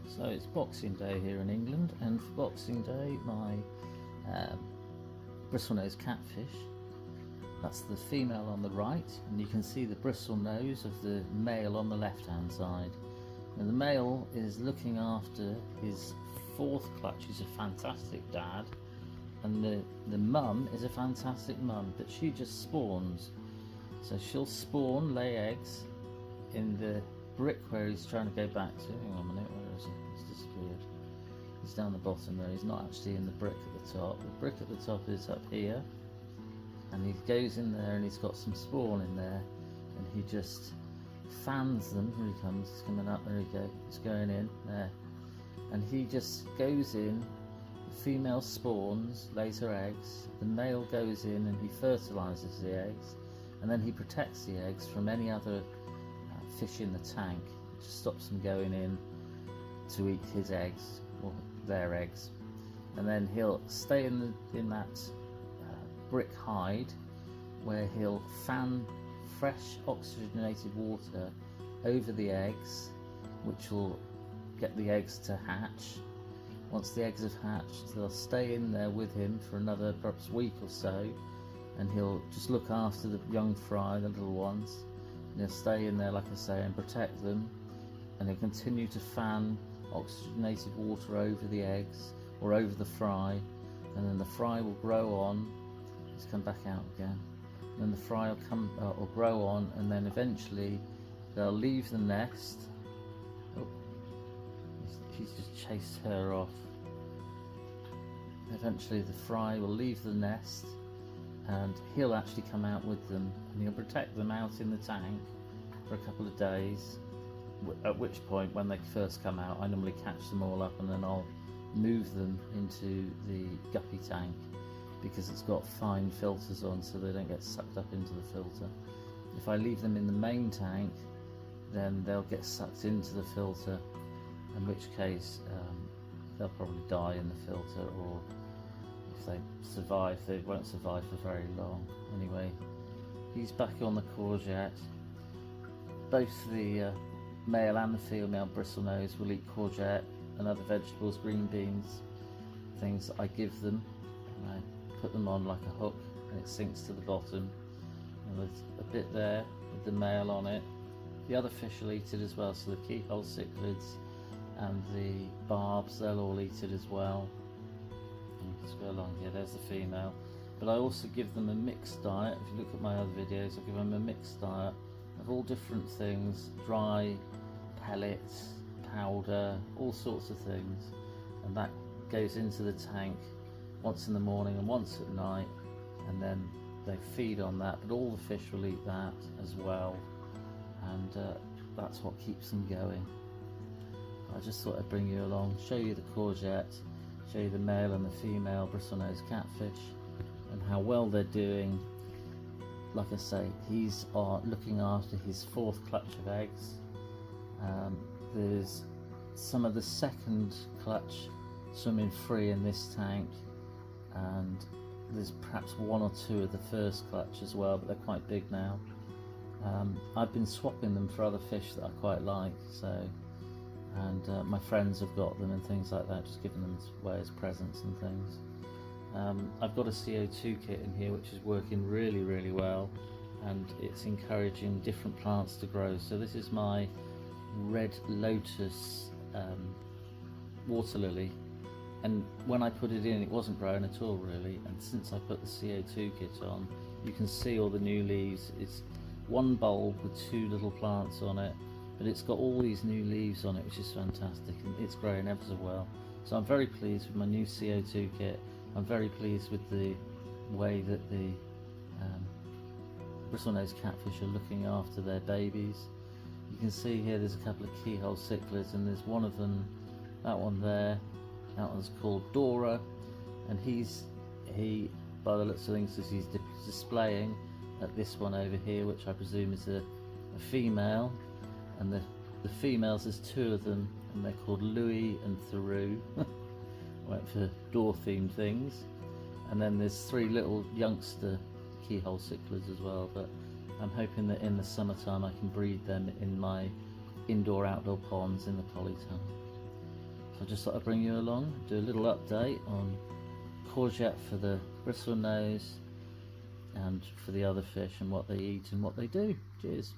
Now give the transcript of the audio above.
So it's Boxing Day here in England, and for Boxing Day my bristlenose catfish, that's the female on the right, and you can see the bristle nose of the male on the left hand side. And the male is looking after his fourth clutch. He's a fantastic dad, and the mum is a fantastic mum, but she just spawns. So she'll spawn, lay eggs in the brick where he's trying to go back to. Hang on a minute, where is he? He's disappeared. He's down the bottom there. He's not actually in the brick at the top. The brick at the top is up here, and he goes in there and he's got some spawn in there, and he just fans them. Here he comes, he's coming up, there he goes, he's going in there, and he just goes in. The female spawns, lays her eggs, the male goes in and he fertilizes the eggs, and then he protects the eggs from any other fish in the tank. It just stops them going in to eat his eggs or their eggs, and then he'll stay in that brick hide where he'll fan fresh oxygenated water over the eggs, which will get the eggs to hatch. Once the eggs have hatched, they'll stay in there with him for another perhaps week or so, and he'll just look after the young fry, the little ones, and he'll stay in there, like I say, and protect them, and he'll continue to fan oxygenated water over the eggs or over the fry, and then the fry will grow on. Let's come back out again. And then the fry will come or grow on, and then eventually they'll leave the nest. Oh, he's just chased her off. Eventually the fry will leave the nest, and he'll actually come out with them, and he'll protect them out in the tank for a couple of days, at which point, when they first come out, I normally catch them all up and then I'll move them into the guppy tank, because it's got fine filters on so they don't get sucked up into the filter. If I leave them in the main tank, then they'll get sucked into the filter, in which case they'll probably die in the filter, or if they survive, they won't survive for very long. Anyway, he's back on the courgette. Both the male and the female bristlenose will eat courgette and other vegetables, green beans, things that I give them. And I put them on like a hook and it sinks to the bottom, and there's a bit there with the male on it. The other fish will eat it as well, so the keyhole cichlids and the barbs, they'll all eat it as well. Let's go along here, there's the female. But I also give them a mixed diet. If you look at my other videos, I give them a mixed diet of all different things: dry, pellets, powder, all sorts of things, and that goes into the tank once in the morning and once at night, and then they feed on that, but all the fish will eat that as well, and that's what keeps them going. I just thought I'd bring you along, show you the courgette, show you the male and the female bristlenose catfish and how well they're doing. Like I say, he's looking after his fourth clutch of eggs. There's some of the second clutch swimming free in this tank, and there's perhaps one or two of the first clutch as well, but they're quite big now. I've been swapping them for other fish that I quite like, and my friends have got them and things like that, just giving them away as presents and things. I've got a CO2 kit in here which is working really, really well, and it's encouraging different plants to grow. So this is my red lotus water lily, and when I put it in, it wasn't growing at all really, and since I put the CO2 kit on, you can see all the new leaves. It's one bulb with two little plants on it, but it's got all these new leaves on it, which is fantastic, and it's growing ever so well. So I'm very pleased with my new CO2 kit. I'm very pleased with the way that the bristlenose catfish are looking after their babies. You can see here there's a couple of keyhole cichlids, and there's one of them, that one there, that one's called Dora, and he by the looks of things is he's displaying at this one over here, which I presume is a female, and the females, there's two of them, and they're called Louis and Theroux. Went for door themed things. And then there's three little youngster keyhole cichlids as well, but I'm hoping that in the summertime I can breed them in my indoor outdoor ponds in the polytunnel. So I just thought I'd bring you along, do a little update on courgette for the bristlenose and for the other fish and what they eat and what they do. Cheers.